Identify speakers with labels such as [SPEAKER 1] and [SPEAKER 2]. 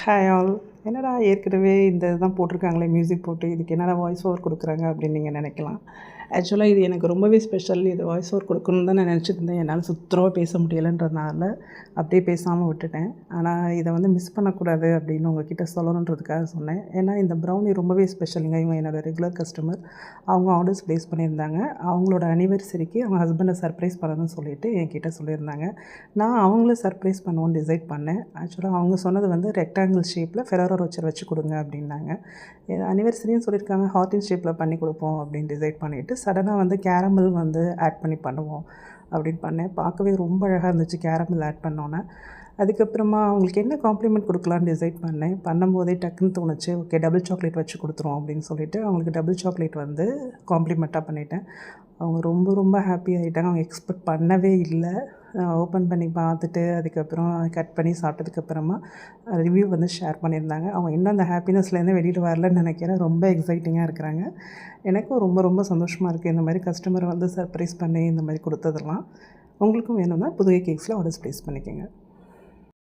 [SPEAKER 1] Hi all. என்னடா ஏற்கனவே இந்த இதுதான் போட்டிருக்காங்களே மியூசிக் போட்டு, இதுக்கு என்னடா வாய்ஸ் ஓவர் கொடுக்குறாங்க அப்படின்னு நீங்கள் நினைக்கலாம். ஆக்சுவலாக இது எனக்கு ரொம்பவே ஸ்பெஷல். இது வாய்ஸ் ஓவர் கொடுக்கணுன்னு தான் நான் நினச்சிட்டு இருந்தேன். என்னால் சுத்தமாக பேச முடியலைன்றதுனால அப்படியே பேசாமல் விட்டுட்டேன். ஆனால் இதை மிஸ் பண்ணக்கூடாது அப்படின்னு உங்ககிட்ட சொல்லணுன்றதுக்காக சொன்னேன். ஏன்னா இந்த ப்ரௌனி ரொம்பவே ஸ்பெஷலுங்க. இவங்க என்னோடய ரெகுலர் கஸ்டமர். அவங்க ஆர்டர்ஸ் ப்ளேஸ் பண்ணியிருந்தாங்க. அவங்களோட அனிவர்சரிக்கு அவங்க ஹஸ்பண்டை சர்ப்ரைஸ் பண்ணணும்னு சொல்லிட்டு என்கிட்ட சொல்லியிருந்தாங்க. நான் அவங்கள சர்ப்ரைஸ் பண்ணுவோன்னு டிசைட் பண்ணேன். ஆக்சுவலாக அவங்க சொன்னது ரெக்டாங்கிள் ஷேப்பில் ஃபெராரோ ரோச்சர் வச்சு கொடுங்க அப்படின்னாங்க. அனிவர்சரின்னு சொல்லியிருக்காங்க, ஹார்ட்டின் ஷேப்பில் பண்ணி கொடுப்போம் அப்படின்னு டிசைட் பண்ணிவிட்டு சடனாக கேரமல் ஆட் பண்ணி பண்ணுவோம் அப்படின்னு பண்ணேன். பார்க்கவே ரொம்ப அழகாக இருந்துச்சு கேரமல் ஆட் பண்ணோன்னே. அதுக்கப்புறமா அவங்களுக்கு என்ன காம்ப்ளிமெண்ட் கொடுக்கலான்னு டிசைட் பண்ணேன். பண்ணும்போதே டக்குன்னு தோணுச்சு, ஓகே டபுள் சாக்லேட் வச்சு கொடுத்துருவோம் அப்படின்னு சொல்லிட்டு அவங்களுக்கு டபுள் சாக்லேட் காம்ப்ளிமெண்ட்டாக பண்ணிட்டேன். அவங்க ரொம்ப ரொம்ப ஹாப்பி ஆகிட்டாங்க. அவங்க எக்ஸ்பெக்ட் பண்ணவே இல்லை. ஓப்பன் பண்ணி பார்த்துட்டு அதுக்கப்புறம் கட் பண்ணி சாப்பிட்டதுக்கப்புறமா ரிவ்யூ ஷேர் பண்ணியிருந்தாங்க. அவங்க இன்னும் அந்த ஹாப்பினஸ்லேருந்து வெளியில் வரலன்னு நினைக்கிறேன். ரொம்ப எக்ஸைட்டிங்காக இருக்கிறாங்க. எனக்கும் ரொம்ப ரொம்ப சந்தோஷமாக இருக்குது இந்த மாதிரி கஸ்டமரை சர்ப்ரைஸ் பண்ணி இந்த மாதிரி கொடுத்ததெல்லாம். உங்களுக்கும் வேணும்னா புதுகை கேக்ஸில் ஆர்டர்ஸ் ப்ளேஸ் பண்ணிக்கோங்க.